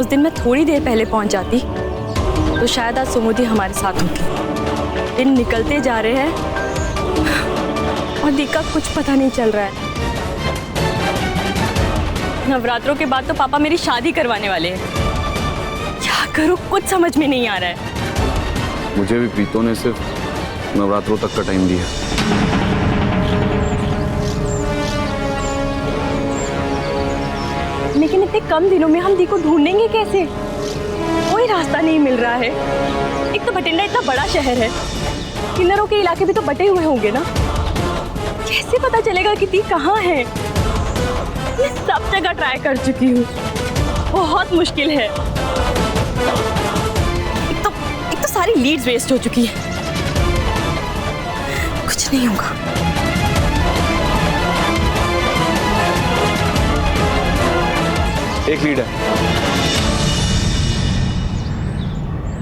दिन मैं थोड़ी देर पहले पहुंच जाती तो शायद आज सुमुदी हमारे साथ होती। दिन निकलते जा रहे हैं और दी का कुछ पता नहीं चल रहा है। नवरात्रों के बाद तो पापा मेरी शादी करवाने वाले हैं। क्या करूं कुछ समझ में नहीं आ रहा है। मुझे भी प्रीतो ने सिर्फ नवरात्रों तक का टाइम दिया। लेकिन इतने कम दिनों में हम दी को ढूंढेंगे कैसे? कोई रास्ता नहीं मिल रहा है। एक तो बठिंडा इतना बड़ा शहर है, किन्नरों के इलाके भी तो बटे हुए होंगे ना। कैसे पता चलेगा कि दी कहाँ है? मैं सब जगह ट्राई कर चुकी हूँ, बहुत मुश्किल है। एक तो सारी लीड्स वेस्ट हो चुकी है। कुछ नहीं होगा। एक लीड है।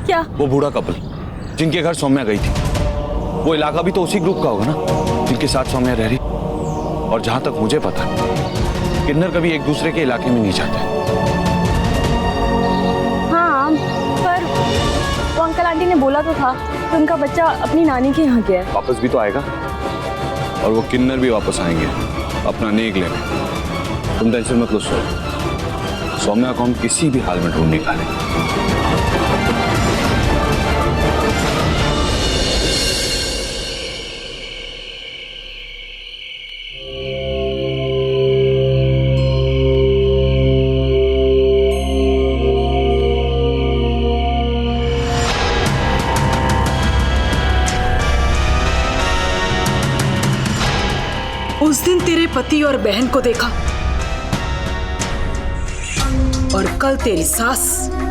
क्या? वो बूढ़ा कपल जिनके घर सौम्या गई थी। वो इलाका भी तो उसी ग्रुप का होगा ना जिनके साथ सौम्या रह रही। और जहां तक मुझे पता है किन्नर कभी एक दूसरे के इलाके में नहीं जाते। हाँ, पर वो अंकल आंटी ने बोला तो था कि उनका बच्चा अपनी नानी के यहाँ गया है। वापस भी तो आएगा और वो किन्नर भी वापस आएंगे अपना नेक लेने। तुम टेंशन मत लो सौम्या को हम किसी भी हाल में ढूंढ निकालेंगे। उस दिन तेरे पति और बहन को देखा और कल तेरी सास।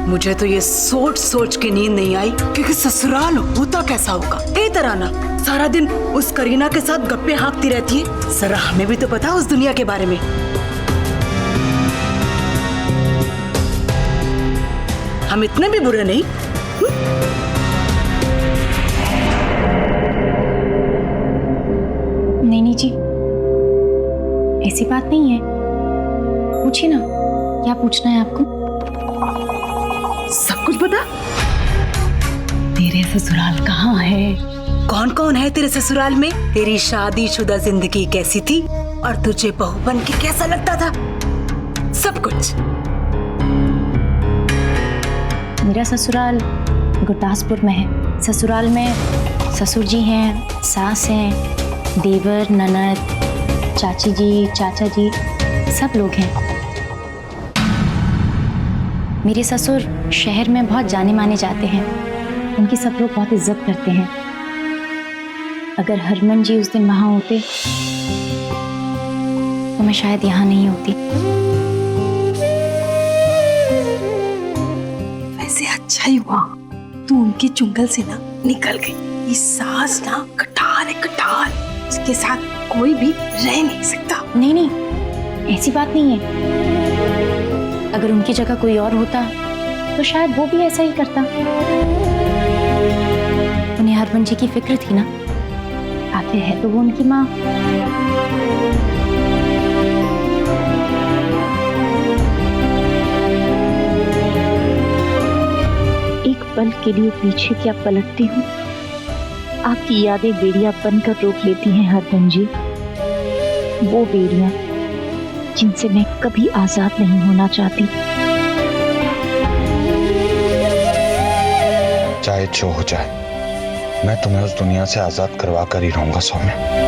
मुझे तो ये सोच सोच के नींद नहीं आई कि ससुराल होता कैसा होगा। हे तराना, सारा दिन उस करीना के साथ गप्पे हाँकती रहती है। जरा हमें भी तो पता उस दुनिया के बारे में। हम इतने भी बुरे नहीं। नहीं जी, ऐसी बात नहीं है। पूछिए ना, क्या पूछना है आपको? सब कुछ बता। तेरे ससुराल कहाँ है? कौन कौन है तेरे ससुराल में? तेरी शादीशुदा जिंदगी कैसी थी और तुझे बहू बन के कैसा लगता था? सब कुछ। मेरा ससुराल गुरदासपुर में है। ससुराल में ससुर जी हैं, सास हैं, देवर, ननद, चाची जी, चाचा जी, सब लोग हैं। मेरे ससुर शहर में बहुत जाने माने जाते हैं। उनकी सब लोग बहुत इज्जत करते हैं। अगर हरमन जी उस दिन वहां होते तो मैं शायद यहाँ नहीं होती। वैसे अच्छा ही हुआ तू उनके चुंगल से ना निकल गई। ये सास ना कठार है, कठार। इसके साथ कोई भी रह नहीं सकता। नहीं नहीं, ऐसी बात नहीं है। अगर उनकी जगह कोई और होता तो शायद वो भी ऐसा ही करता। उन्हें हरमन जी की फिक्र थी ना, आखिर है तो वो उनकी माँ। एक पल के लिए पीछे क्या पलटती हूँ, आपकी यादें बेड़ियां बनकर रोक लेती हैं हरमन जी। वो बेड़ियां जिनसे मैं कभी आजाद नहीं होना चाहती। चाहे जो हो जाए, मैं तुम्हें उस दुनिया से आजाद करवा कर ही रहूंगा सौम्या।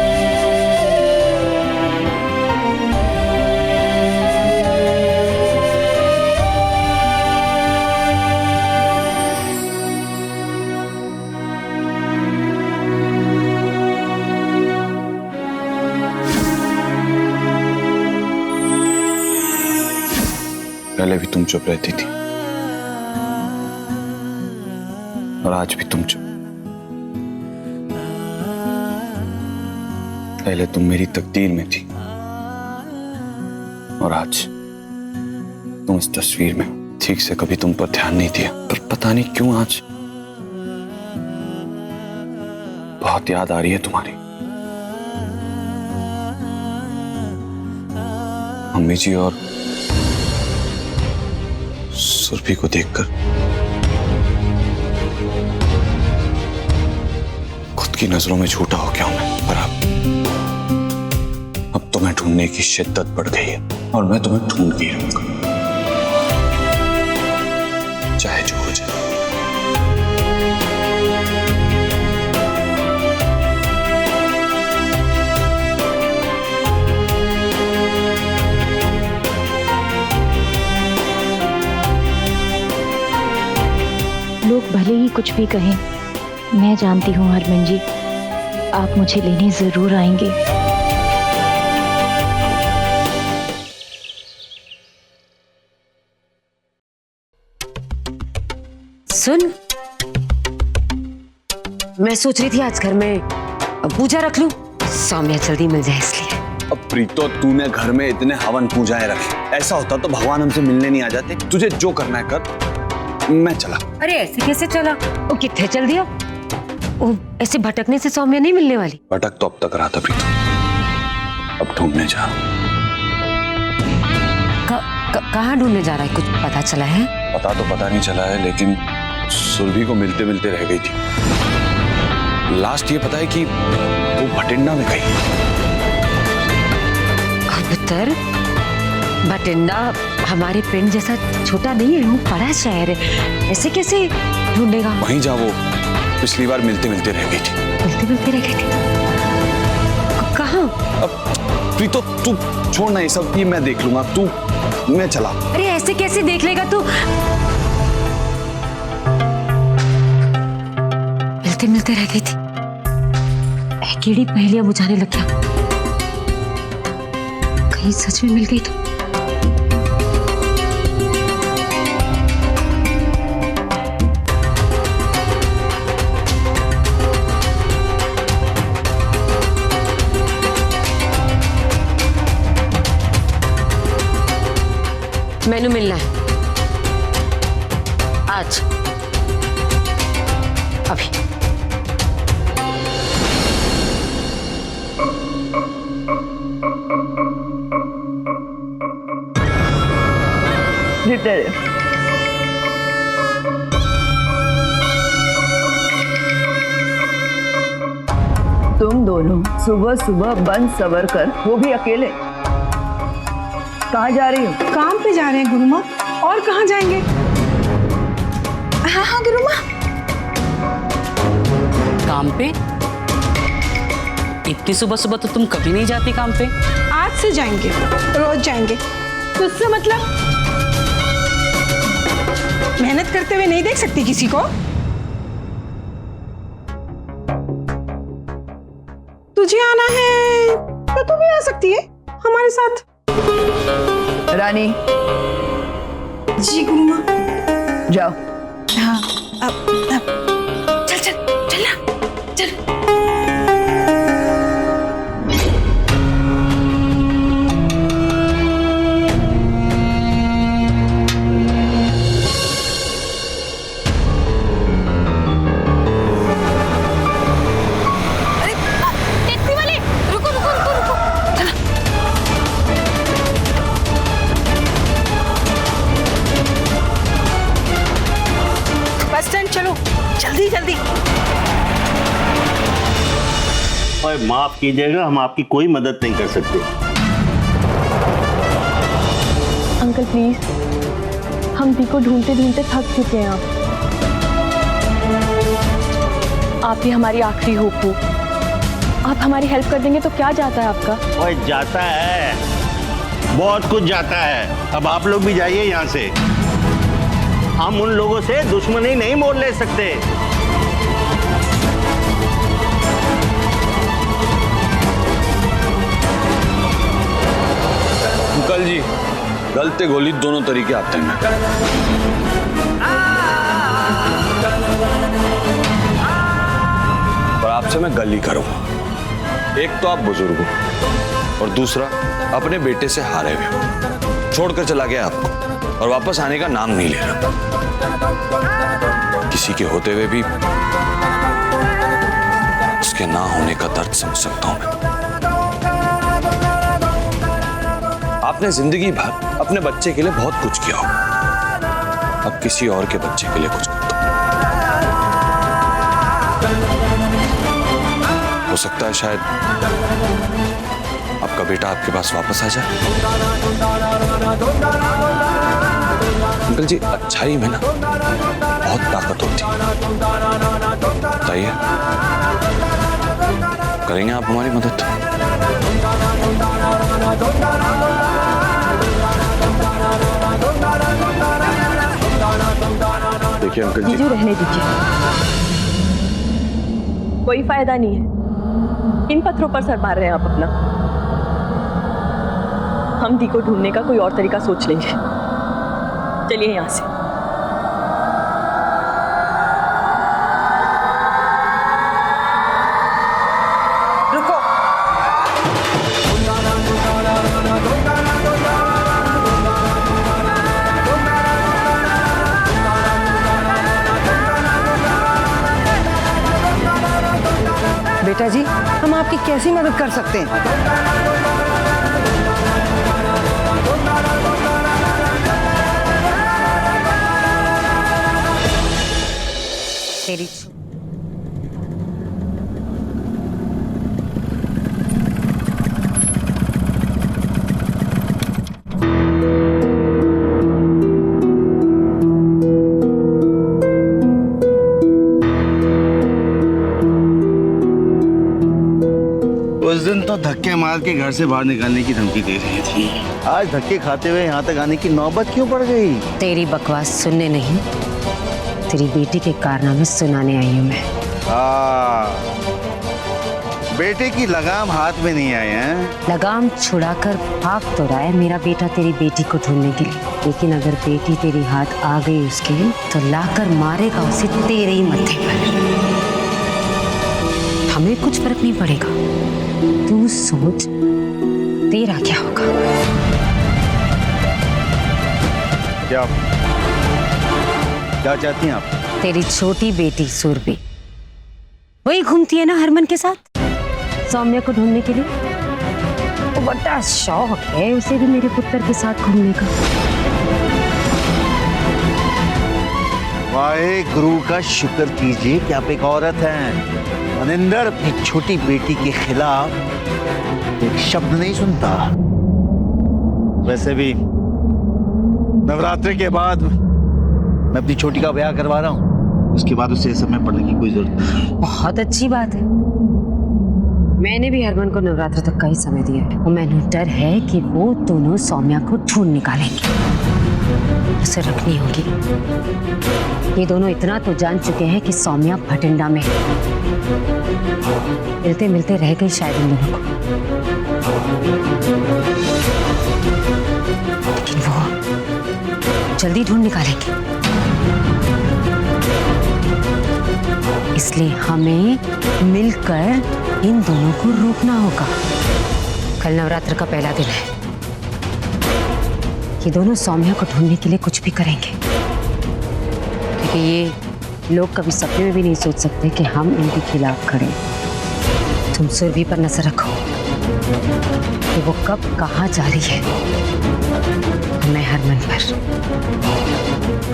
पहले भी तुम चुप रहती थी और आज भी तुम चुप। पहले तुम मेरी तकदीर में थी और आज तुम इस तस्वीर में। ठीक से कभी तुम पर ध्यान नहीं दिया, पर पता नहीं क्यों आज बहुत याद आ रही है तुम्हारी। मम्मी जी और सुरभि को देखकर खुद की नजरों में झूठा हो गया हूं मैं। पर अब तुम्हें ढूंढने की शिद्दत बढ़ गई है और मैं तुम्हें ढूंढ भी रहूंगा, चाहे जो हो जाए। लोग भले ही कुछ भी कहें, मैं जानती हूँ हरमन जी, आप मुझे लेने जरूर आएंगे। सुन, मैं सोच रही थी आज घर में पूजा रख लूं, सौम्या जल्दी मिल जाए इसलिए। अब प्रीतो, तूने घर में इतने हवन पूजाएं रखी, ऐसा होता तो भगवान हमसे मिलने नहीं आ जाते। तुझे जो करना है कर, मैं चला। अरे ऐसे कैसे चला? वो कितने चल दिया? वो ऐसे भटकने से सौम्या नहीं मिलने वाली। भटक तो अब तक रहा था प्रीतो, अब ढूंढने जा। कहाँ ढूंढने जा रहा है, कुछ पता चला है? पता तो पता नहीं चला है, लेकिन सुरभि को मिलते मिलते रह गई थी। लास्ट ये पता है कि वो भटिंडा में गई। अबतर, भटिंडा हमारे पिंड जैसा छोटा नहीं है, वो बड़ा शहर है, ऐसे कैसे ढूंढेगा? वहीं जा, वो पिछली बार मिलते मिलते रह गई थी। मिलते मिलते रह गई थी? कहाँ? अब प्रीतो तू छोड़ ना ये सब, ये मैं देख लूंगा, तू, मैं चला। अरे ऐसे कैसे देख लेगा तू? मिलते मिलते रह गई थी, कीड़ी पहेलियां बुझाने लग गया, कहीं सच में मिल गई तो? मैनू मिलना है आज, अभी। तुम दोनों सुबह सुबह बंद सवर कर, वो भी अकेले, कहाँ जा रही हो? काम पे जा रहे हैं गुरुमा, और कहाँ जाएंगे? हाँ हाँ गुरुमा। काम पे? इतनी सुबह सुबह तो तुम कभी नहीं जाती काम पे। आज से जाएंगे, रोज जाएंगे। तुझसे मतलब मेहनत करते हुए नहीं देख सकती किसी को? तुझे आना है तो तू भी आ सकती है हमारे साथ। रानी। जी गुरुमा। जाओ। हाँ, अब चल चल चल ना, चल। जल्दी जल्दी। और माफ कीजिएगा, हम आपकी कोई मदद नहीं कर सकते। अंकल प्लीज, हम दी को ढूंढते ढूंढते थक चुके हैं। आप ही हमारी आखिरी होप हो। आप हमारी हेल्प कर देंगे तो क्या जाता है आपका? और जाता है, बहुत कुछ जाता है। अब आप लोग भी जाइए यहाँ से। हम उन लोगों से दुश्मनी नहीं मोल ले सकते। अंकल जी, गलते गोली दोनों तरीके आते हैं। पर आपसे मैं गली करूंगा। एक तो आप बुजुर्ग हो और दूसरा अपने बेटे से हारे हुए हो। छोड़कर चला गया आपको और वापस आने का नाम नहीं ले रहा। किसी के होते हुए भी उसके ना होने का दर्द समझ सकता हूं मैं। आपने जिंदगी भर अपने बच्चे के लिए बहुत कुछ किया हो, अब किसी और के बच्चे के लिए कुछ कर दो। हो सकता है शायद आपका बेटा आपके पास वापस आ जाए। अंकल जी, अच्छाई में ना बहुत ताकत होती है। बताइए, करेंगे आप हमारी मदद? देखिए अंकल जी, जीजू रहने दीजिए, कोई फायदा नहीं है। इन पत्थरों पर सर मार रहे हैं आप अपना। हम दी को ढूंढने का कोई और तरीका सोच लेंगे। चलिए यहां से। रुको। बेटा जी, हम आपकी कैसी मदद कर सकते हैं? तेरी उस दिन तो धक्के मार के घर से बाहर निकालने की धमकी दे रही थी, आज धक्के खाते हुए यहाँ तक आने की नौबत क्यों पड़ गई? तेरी बकवास सुनने नहीं, तेरी बेटी के कारनामे सुनाने आई हूँ मैं। बेटे की लगाम हाथ में नहीं आए हैं। लगाम छुड़ाकर भाग तो रहा है मेरा बेटा तेरी बेटी को ढूंढने के लिए, लेकिन अगर बेटी तेरी हाथ आ गई उसके तो लाकर मारेगा उसे तेरे ही मत्थे पर। हमें कुछ फर्क नहीं पड़ेगा, तू सोच तेरा क्या होगा। क्या चाहती हैं आप? तेरी छोटी बेटी सुरभि वही घूमती है ना हरमन के साथ सौम्या को ढूंढने के लिए। वो बड़ा शौक है उसे भी मेरे पुत्र के साथ घूमने का। वाहे गुरु का शुक्र कीजिए कि आप एक औरत हैं। मनिंदर अपनी छोटी बेटी के खिलाफ एक शब्द नहीं सुनता। वैसे भी नवरात्रि के बाद मैं अपनी छोटी का ब्याह करवा रहा हूँ, उसके बाद उसे सब में पढ़ने की कोई जरूरत नहीं। बहुत अच्छी बात है। मैंने भी हरमन को नवरात्र तक का ही समय दिया है और मैंने डर है कि वो दोनों सौम्या को ढूंढ निकालेंगे, उसे रखनी होगी। ये दोनों इतना तो जान चुके हैं कि सौम्या भटिंडा में है। मिलते मिलते रह गई शायद इन दोनों को, लेकिन वो जल्दी ढूंढ निकालेंगे। इसलिए हमें मिलकर इन दोनों को रोकना होगा। कल नवरात्र का पहला दिन है। ये दोनों सौम्या को ढूंढने के लिए कुछ भी करेंगे, क्योंकि ये लोग कभी सपने में भी नहीं सोच सकते कि हम इनके खिलाफ खड़े। तुम सुरभि पर नजर रखो कि वो कब कहाँ जा रही है। मैं हरमन पर।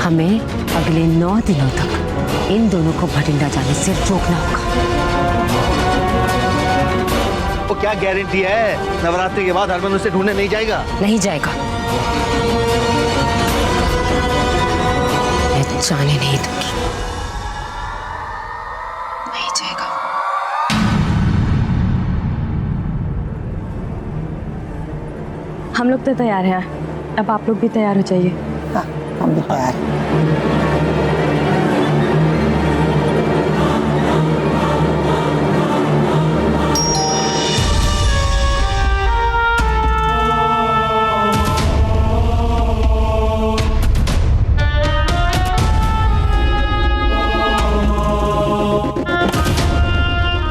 हमें अगले 9 दिनों तक इन दोनों को भटिंडा जाने से रोकना होगा। वो क्या गारंटी है नवरात्रि के बाद हरमन उसे ढूंढने नहीं जाएगा? नहीं जाएगा, मैं जाने नहीं दूंगी। नहीं जाएगा। हम लोग तो तैयार हैं, अब आप लोग भी तैयार हो जाइए। हाँ, हम भी तैयार हैं।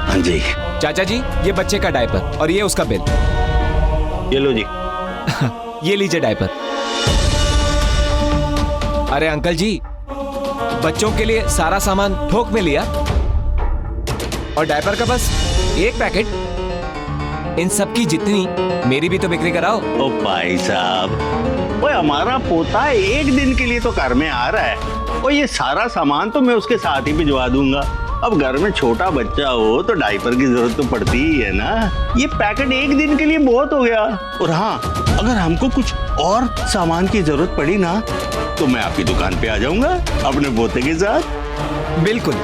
हाँ जी। चाचा जी, ये बच्चे का डायपर और ये उसका बिल। ये लो जी। ये लीजिए डायपर। अरे अंकल जी, बच्चों के लिए सारा सामान थोक में लिया और डायपर का बस एक पैकेट। इन सब की जितनी मेरी भी तो बिक्री कराओ। ओ भाई साहब, ओए हमारा पोता एक दिन के लिए तो घर में आ रहा है और ये सारा सामान तो मैं उसके साथ ही भिजवा दूंगा। अब घर में छोटा बच्चा हो तो डायपर की जरूरत तो पड़ती ही है ना। ये पैकेट एक दिन के लिए बहुत हो गया। और हाँ, अगर हमको कुछ और सामान की जरूरत पड़ी ना तो मैं आपकी दुकान पे आ जाऊंगा अपने पोते के साथ। बिल्कुल।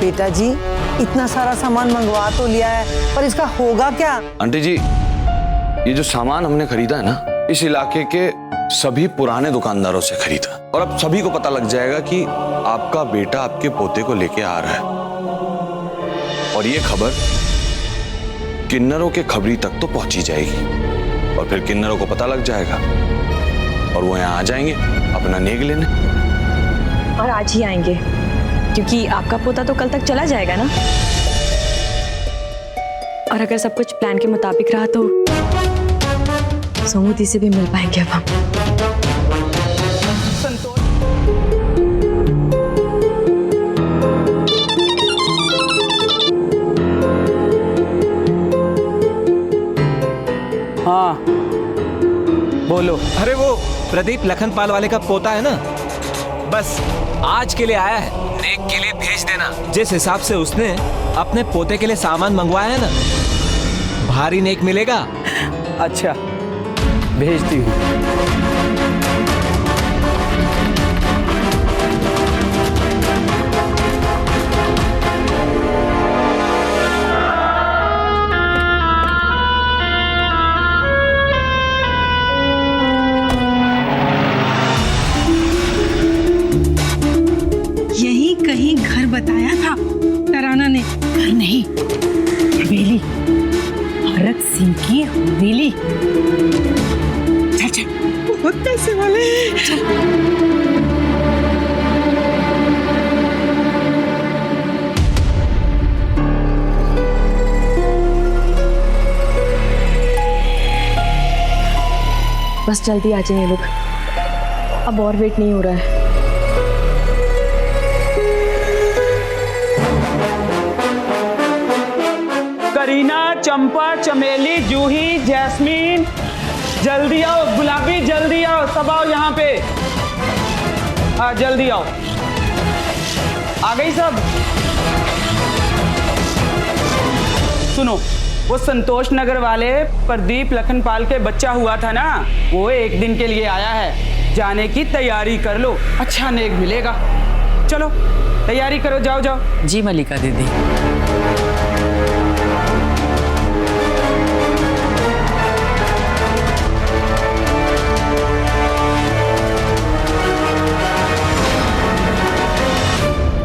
बेटा जी, इतना सारा सामान मंगवा तो लिया है, पर इसका होगा क्या? आंटी जी, ये जो सामान हमने खरीदा है ना, इस इलाके के सभी पुराने दुकानदारों से खरीदा और अब सभी को पता लग जाएगा कि आपका बेटा आपके पोते को लेके आ रहा है। और ये खबर किन्नरों के खबरी तक तो पहुंची जाएगी और फिर किन्नरों को पता लग जाएगा और वो यहाँ आ जाएंगे अपना नेग लेने। और आज ही आएंगे, क्योंकि आपका पोता तो कल तक चला जाएगा ना। और अगर सब कुछ प्लान के मुताबिक रहा तो सोमूती से भी मिल पाएंगे अब हम। हाँ बोलो। अरे वो प्रदीप लखनपाल वाले का पोता है ना, बस आज के लिए आया है, नेक के लिए भेज देना। जिस हिसाब से उसने अपने पोते के लिए सामान मंगवाया है ना, भारी नेक मिलेगा। अच्छा, भेजती हूँ। यही कहीं घर बताया था तराना ने। घर नहीं, हवेली, भरत सिंह की हवेली। चल चल, बहुत पैसे वाले हैं। बस जल्दी आ जाइए लोग, अब और वेट नहीं हो रहा है। करीना, चंपा, चमेली, जूही, जैस्मीन, जल्दी आओ। गुलाबी, जल्दी आओ, सब आओ यहाँ पे। हाँ जल्दी आओ। आ गई सब? सुनो, वो संतोष नगर वाले प्रदीप लखनपाल के बच्चा हुआ था ना, वो एक दिन के लिए आया है। जाने की तैयारी कर लो, अच्छा नेक मिलेगा। चलो तैयारी करो, जाओ जाओ। जी मलिका दीदी।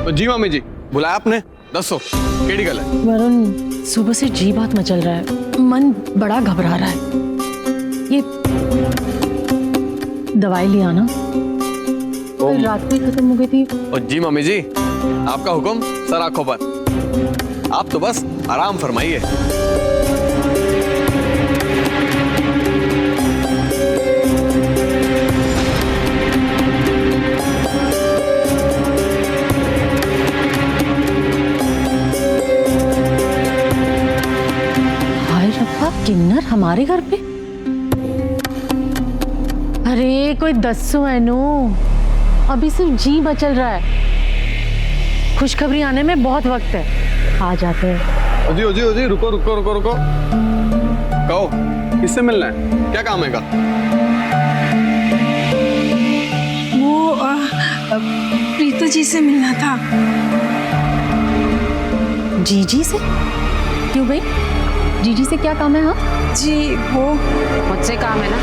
जी मम्मी जी, बुलाया आपने? दसो केड़ी गल है? वरुण, सुबह से जी बात मचल रहा है, मन बड़ा घबरा रहा है। ये दवाई लिया ना, रात में खत्म हो गई थी। जी मम्मी जी, आपका हुक्म सर आंखों पर। आप तो बस आराम फरमाइए। किन्नर हमारे घर पे? अरे कोई दस्सो है नो, अभी सिर्फ जी बचल रहा है, खुशखबरी आने में बहुत वक्त है। आ जाते हैं। जी जी जी, रुको रुको रुको रुको, कहो किससे मिलना है, क्या काम है का? वो प्रीतु जी से मिलना था। जीजी से? क्यों भाई, जीजी से क्या काम है? हाँ जी, वो मुझसे काम है ना।